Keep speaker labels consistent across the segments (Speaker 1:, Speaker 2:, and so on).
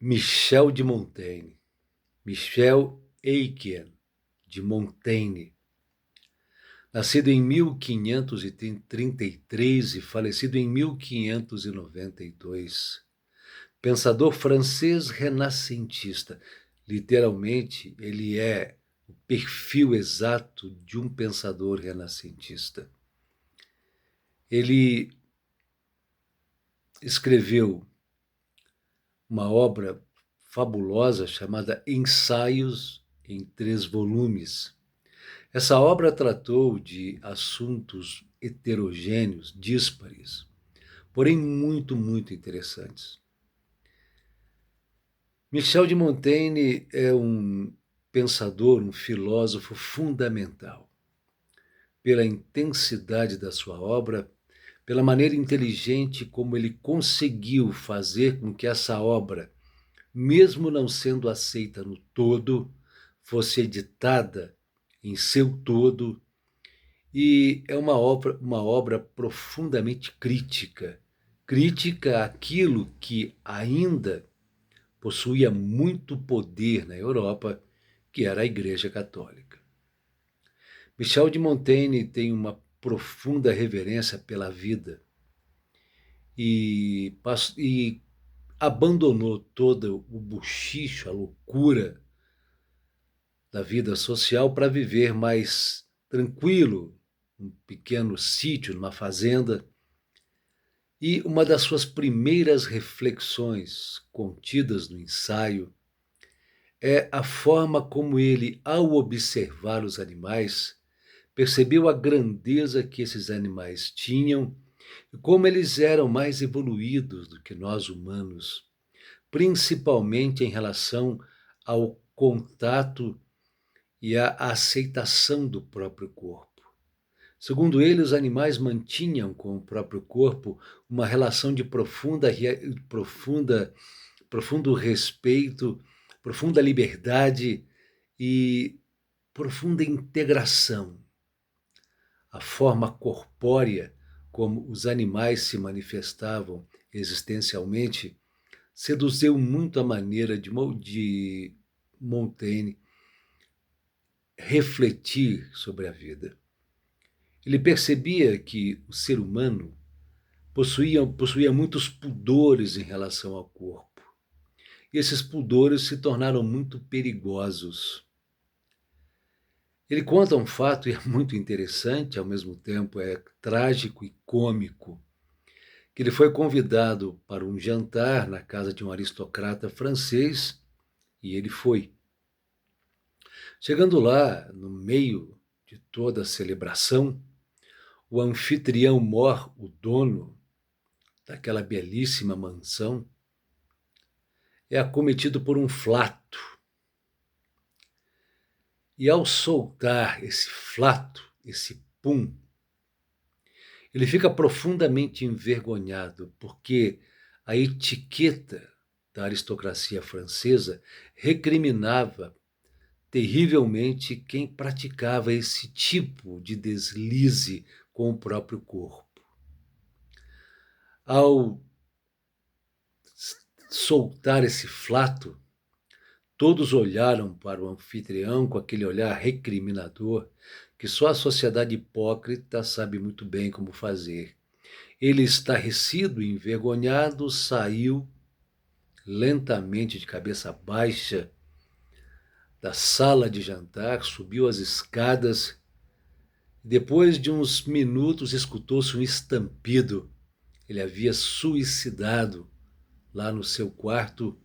Speaker 1: Michel de Montaigne, Michel Eichen de Montaigne, nascido em 1533 e falecido em 1592, pensador francês renascentista. Literalmente, ele é o perfil exato de um pensador renascentista. Ele escreveu uma obra fabulosa chamada Ensaios em 3 volumes. Essa obra tratou de assuntos heterogêneos, díspares, porém muito interessantes. Michel de Montaigne é um pensador, um filósofo fundamental, pela intensidade da sua obra, pela maneira inteligente como ele conseguiu fazer com que essa obra, mesmo não sendo aceita no todo, fosse editada em seu todo, e é uma obra profundamente crítica, crítica àquilo que ainda possuía muito poder na Europa, que era a Igreja Católica. Michel de Montaigne tem uma profunda reverência pela vida e abandonou todo o buchicho, a loucura da vida social para viver mais tranquilo, num pequeno sítio, numa fazenda. E uma das suas primeiras reflexões contidas no ensaio é a forma como ele, ao observar os animais, percebeu a grandeza que esses animais tinham e como eles eram mais evoluídos do que nós humanos, principalmente em relação ao contato e à aceitação do próprio corpo. Segundo ele, os animais mantinham com o próprio corpo uma relação de profundo respeito, profunda liberdade e profunda integração. A forma corpórea como os animais se manifestavam existencialmente seduziu muito a maneira de Montaigne refletir sobre a vida. Ele percebia que o ser humano possuía muitos pudores em relação ao corpo. E esses pudores se tornaram muito perigosos. Ele conta um fato, e é muito interessante, ao mesmo tempo é trágico e cômico, que ele foi convidado para um jantar na casa de um aristocrata francês, e ele foi. Chegando lá, no meio de toda a celebração, o anfitrião mor, o dono daquela belíssima mansão, é acometido por um flato. E ao soltar esse flato, esse pum, ele fica profundamente envergonhado, porque a etiqueta da aristocracia francesa recriminava terrivelmente quem praticava esse tipo de deslize com o próprio corpo. Ao soltar esse flato, todos olharam para o anfitrião com aquele olhar recriminador que só a sociedade hipócrita sabe muito bem como fazer. Ele, estarrecido e envergonhado, saiu lentamente de cabeça baixa da sala de jantar, subiu as escadas. Depois de uns minutos, escutou-se um estampido. Ele havia suicidado lá no seu quarto,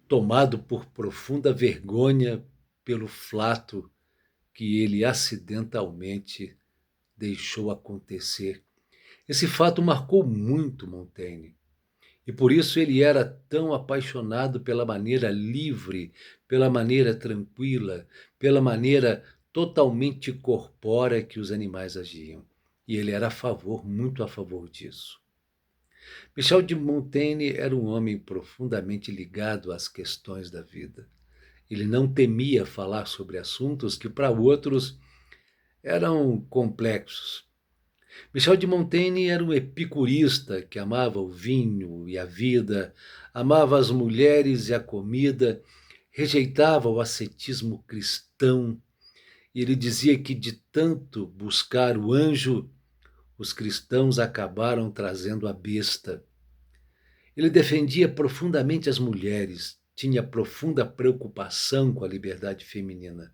Speaker 1: tomado por profunda vergonha pelo flato que ele acidentalmente deixou acontecer. Esse fato marcou muito Montaigne, e por isso ele era tão apaixonado pela maneira livre, pela maneira tranquila, pela maneira totalmente corpórea que os animais agiam. E ele era muito a favor disso. Michel de Montaigne era um homem profundamente ligado às questões da vida. Ele não temia falar sobre assuntos que para outros eram complexos. Michel de Montaigne era um epicurista que amava o vinho e a vida, amava as mulheres e a comida, rejeitava o ascetismo cristão, e ele dizia que de tanto buscar o anjo, os cristãos acabaram trazendo a besta. Ele defendia profundamente as mulheres, tinha profunda preocupação com a liberdade feminina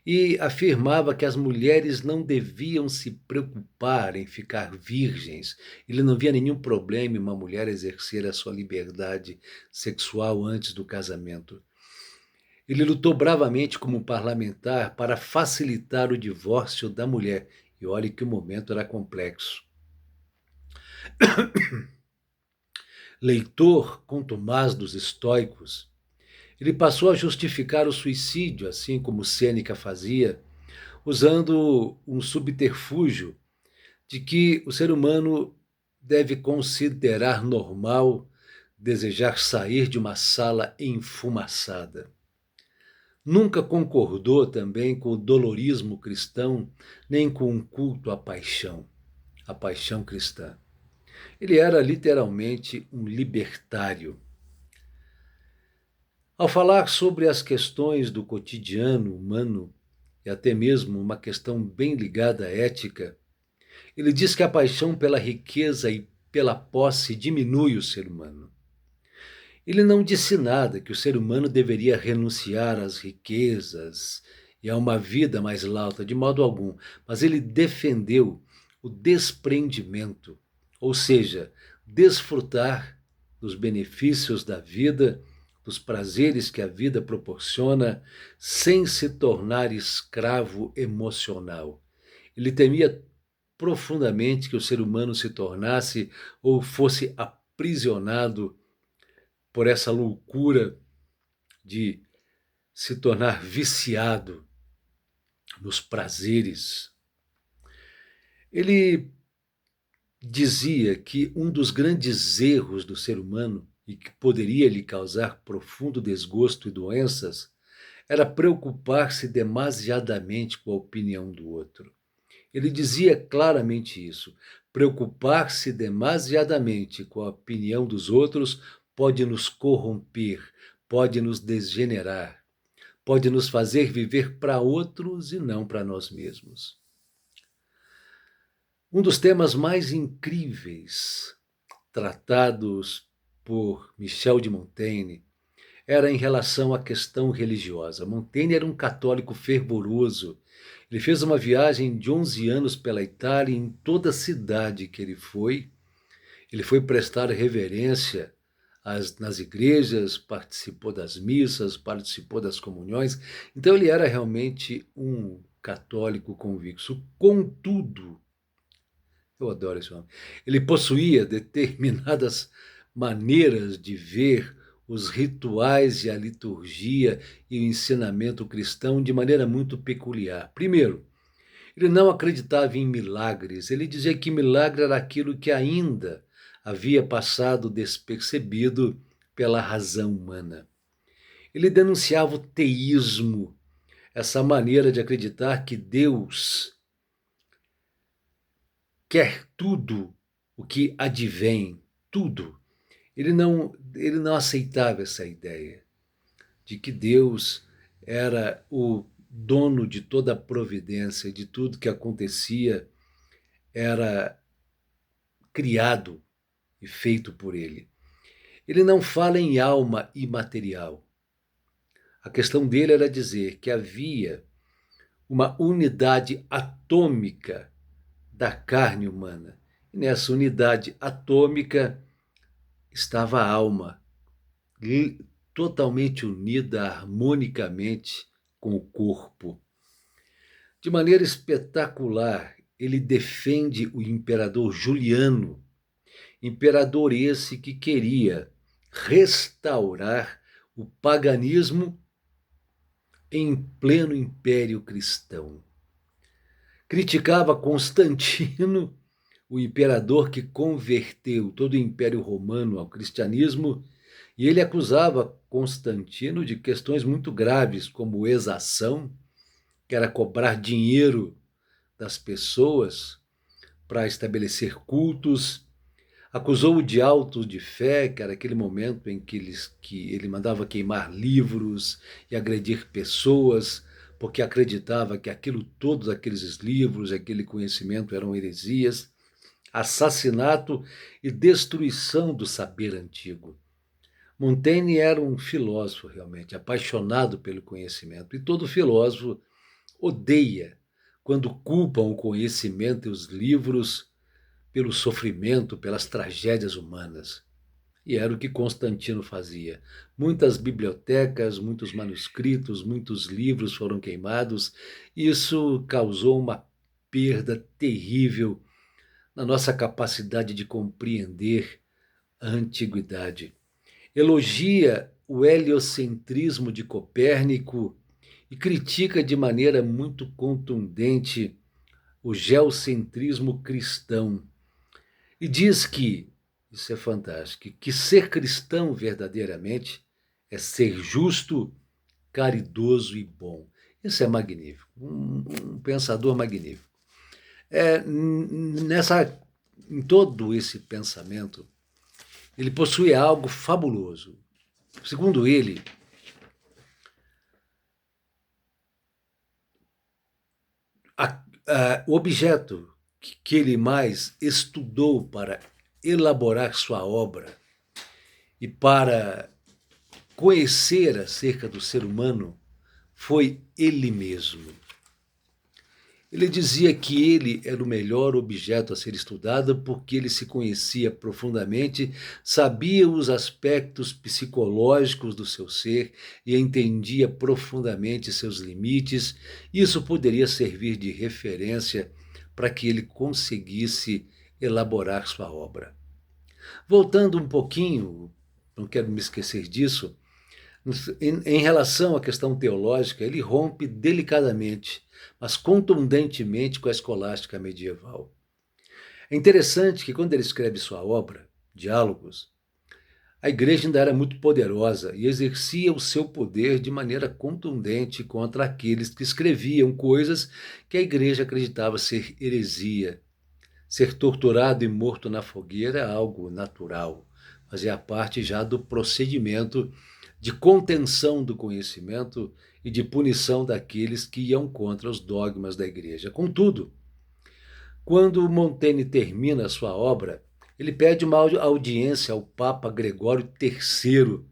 Speaker 1: e afirmava que as mulheres não deviam se preocupar em ficar virgens. Ele não via nenhum problema em uma mulher exercer a sua liberdade sexual antes do casamento. Ele lutou bravamente como parlamentar para facilitar o divórcio da mulher. E olhe que o momento era complexo. Leitor contumaz dos estoicos, ele passou a justificar o suicídio, assim como Sêneca fazia, usando um subterfúgio de que o ser humano deve considerar normal desejar sair de uma sala enfumaçada. Nunca concordou também com o dolorismo cristão, nem com o culto à a paixão cristã. Ele era literalmente um libertário. Ao falar sobre as questões do cotidiano humano, e até mesmo uma questão bem ligada à ética, ele diz que a paixão pela riqueza e pela posse diminui o ser humano. Ele não disse nada que o ser humano deveria renunciar às riquezas e a uma vida mais lauta, de modo algum, mas ele defendeu o desprendimento, ou seja, desfrutar dos benefícios da vida, dos prazeres que a vida proporciona, sem se tornar escravo emocional. Ele temia profundamente que o ser humano se tornasse ou fosse aprisionado por essa loucura de se tornar viciado nos prazeres. Ele dizia que um dos grandes erros do ser humano e que poderia lhe causar profundo desgosto e doenças era preocupar-se demasiadamente com a opinião do outro. Ele dizia claramente isso. Preocupar-se demasiadamente com a opinião dos outros pode nos corromper, pode nos degenerar, pode nos fazer viver para outros e não para nós mesmos. Um dos temas mais incríveis tratados por Michel de Montaigne era em relação à questão religiosa. Montaigne era um católico fervoroso. Ele fez uma viagem de 11 anos pela Itália e em toda cidade que ele foi prestar reverência nas igrejas, participou das missas, participou das comunhões. Então ele era realmente um católico convicto. Contudo, eu adoro esse homem, ele possuía determinadas maneiras de ver os rituais e a liturgia e o ensinamento cristão de maneira muito peculiar. Primeiro, ele não acreditava em milagres. Ele dizia que milagre era aquilo que ainda havia passado despercebido pela razão humana. Ele denunciava o teísmo, essa maneira de acreditar que Deus quer tudo o que advém, tudo. Ele não aceitava essa ideia de que Deus era o dono de toda a providência, de tudo que acontecia era criado e feito por ele. Ele não fala em alma imaterial. A questão dele era dizer que havia uma unidade atômica da carne humana. E nessa unidade atômica estava a alma, totalmente unida harmonicamente com o corpo. De maneira espetacular, ele defende o imperador Juliano, imperador esse que queria restaurar o paganismo em pleno império cristão. Criticava Constantino, o imperador que converteu todo o Império Romano ao cristianismo, e ele acusava Constantino de questões muito graves, como exação, que era cobrar dinheiro das pessoas, para estabelecer cultos, acusou-o de autos de fé, que era aquele momento em que ele mandava queimar livros e agredir pessoas, porque acreditava que todos aqueles livros, aquele conhecimento eram heresias, assassinato e destruição do saber antigo. Montaigne era um filósofo realmente, apaixonado pelo conhecimento, e todo filósofo odeia quando culpam o conhecimento e os livros pelo sofrimento, pelas tragédias humanas. E era o que Constantino fazia. Muitas bibliotecas, muitos manuscritos, muitos livros foram queimados. Isso causou uma perda terrível na nossa capacidade de compreender a antiguidade. Elogia o heliocentrismo de Copérnico e critica de maneira muito contundente o geocentrismo cristão. E diz que, isso é fantástico, que ser cristão verdadeiramente é ser justo, caridoso e bom. Isso é magnífico, um pensador magnífico. Em todo esse pensamento, ele possui algo fabuloso. Segundo ele, o objeto que ele mais estudou para elaborar sua obra e para conhecer acerca do ser humano foi ele mesmo. Ele dizia que ele era o melhor objeto a ser estudado porque ele se conhecia profundamente, sabia os aspectos psicológicos do seu ser e entendia profundamente seus limites. Isso poderia servir de referência para que ele conseguisse elaborar sua obra. Voltando um pouquinho, não quero me esquecer disso, em relação à questão teológica, ele rompe delicadamente, mas contundentemente com a escolástica medieval. É interessante que quando ele escreve sua obra, Diálogos, a igreja ainda era muito poderosa e exercia o seu poder de maneira contundente contra aqueles que escreviam coisas que a igreja acreditava ser heresia. Ser torturado e morto na fogueira é algo natural, fazia parte já do procedimento de contenção do conhecimento e de punição daqueles que iam contra os dogmas da igreja. Contudo, quando Montaigne termina sua obra, ele pede uma audiência ao Papa Gregório III,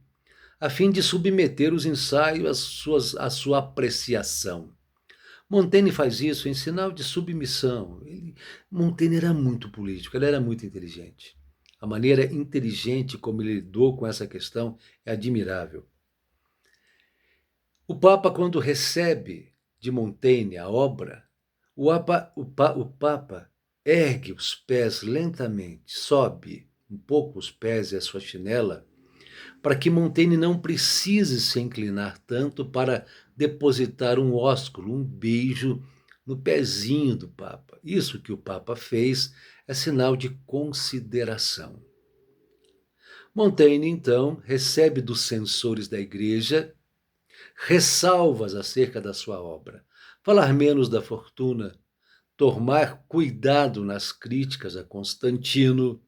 Speaker 1: a fim de submeter os ensaios à sua apreciação. Montaigne faz isso em sinal de submissão. Montaigne era muito político, ele era muito inteligente. A maneira inteligente como ele lidou com essa questão é admirável. O Papa, quando recebe de Montaigne a obra, o Papa ergue os pés lentamente, sobe um pouco os pés e a sua chinela, para que Montaigne não precise se inclinar tanto para depositar um ósculo, um beijo no pezinho do Papa. Isso que o Papa fez é sinal de consideração. Montaigne, então, recebe dos censores da igreja ressalvas acerca da sua obra, falar menos da fortuna, tomar cuidado nas críticas a Constantino,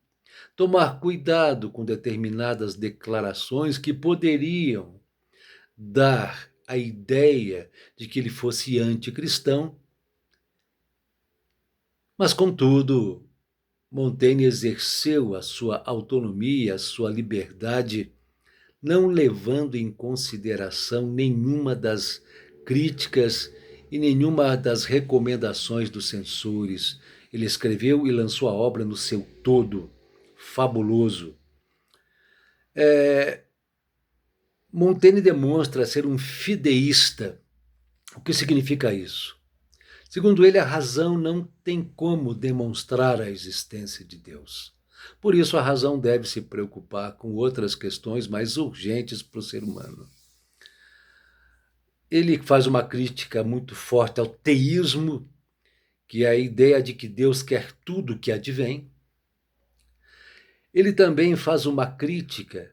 Speaker 1: tomar cuidado com determinadas declarações que poderiam dar a ideia de que ele fosse anticristão. Mas, contudo, Montaigne exerceu a sua autonomia, a sua liberdade, não levando em consideração nenhuma das críticas e nenhuma das recomendações dos censores. Ele escreveu e lançou a obra no seu todo, fabuloso. Montaigne demonstra ser um fideísta. O que significa isso? Segundo ele, a razão não tem como demonstrar a existência de Deus. Por isso, a razão deve se preocupar com outras questões mais urgentes para o ser humano. Ele faz uma crítica muito forte ao teísmo, que é a ideia de que Deus quer tudo que advém. Ele também faz uma crítica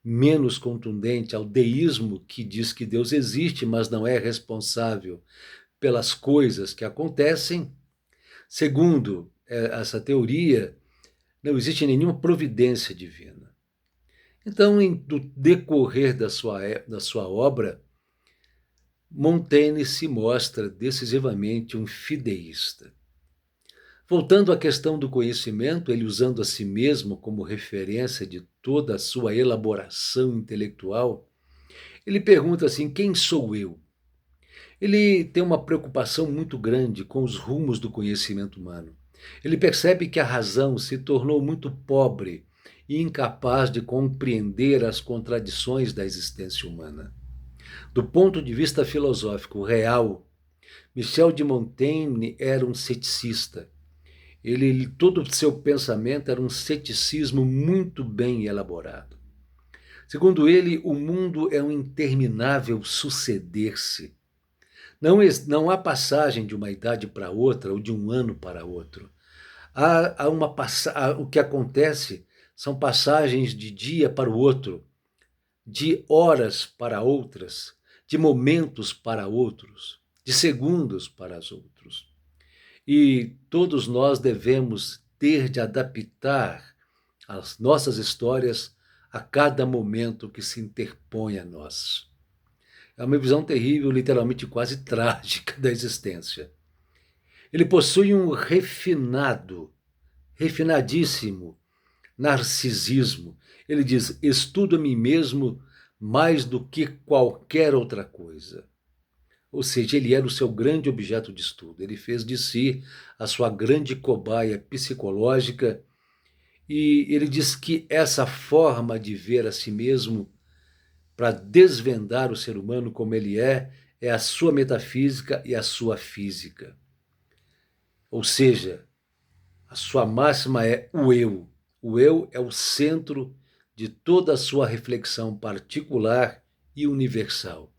Speaker 1: menos contundente ao deísmo, que diz que Deus existe, mas não é responsável pelas coisas que acontecem. Segundo, essa teoria, não existe nenhuma providência divina. Então, no decorrer da sua obra, Montaigne se mostra decisivamente um fideísta. Voltando à questão do conhecimento, ele usando a si mesmo como referência de toda a sua elaboração intelectual, ele pergunta assim: quem sou eu? Ele tem uma preocupação muito grande com os rumos do conhecimento humano. Ele percebe que a razão se tornou muito pobre e incapaz de compreender as contradições da existência humana. Do ponto de vista filosófico real, Michel de Montaigne era um ceticista. Todo o seu pensamento era um ceticismo muito bem elaborado. Segundo ele, o mundo é um interminável suceder-se. Não há passagem de uma idade para outra ou de um ano para outro. O que acontece são passagens de dia para o outro, de horas para outras, de momentos para outros, de segundos para os outros. E todos nós devemos ter de adaptar as nossas histórias a cada momento que se interpõe a nós. É uma visão terrível, literalmente quase trágica da existência. Ele possui um refinadíssimo narcisismo. Ele diz: estudo a mim mesmo mais do que qualquer outra coisa. Ou seja, ele era o seu grande objeto de estudo. Ele fez de si a sua grande cobaia psicológica e ele diz que essa forma de ver a si mesmo para desvendar o ser humano como ele é a sua metafísica e a sua física. Ou seja, a sua máxima é o eu. O eu é o centro de toda a sua reflexão particular e universal,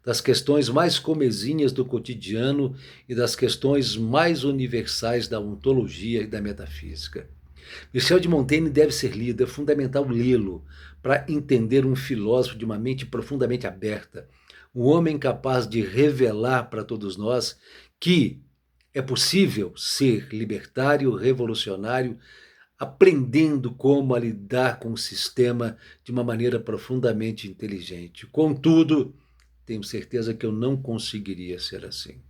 Speaker 1: das questões mais comezinhas do cotidiano e das questões mais universais da ontologia e da metafísica. Michel de Montaigne deve ser lido, é fundamental lê-lo para entender um filósofo de uma mente profundamente aberta, um homem capaz de revelar para todos nós que é possível ser libertário, revolucionário, aprendendo como a lidar com o sistema de uma maneira profundamente inteligente. Contudo, tenho certeza que eu não conseguiria ser assim.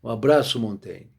Speaker 1: Um abraço, Montaigne.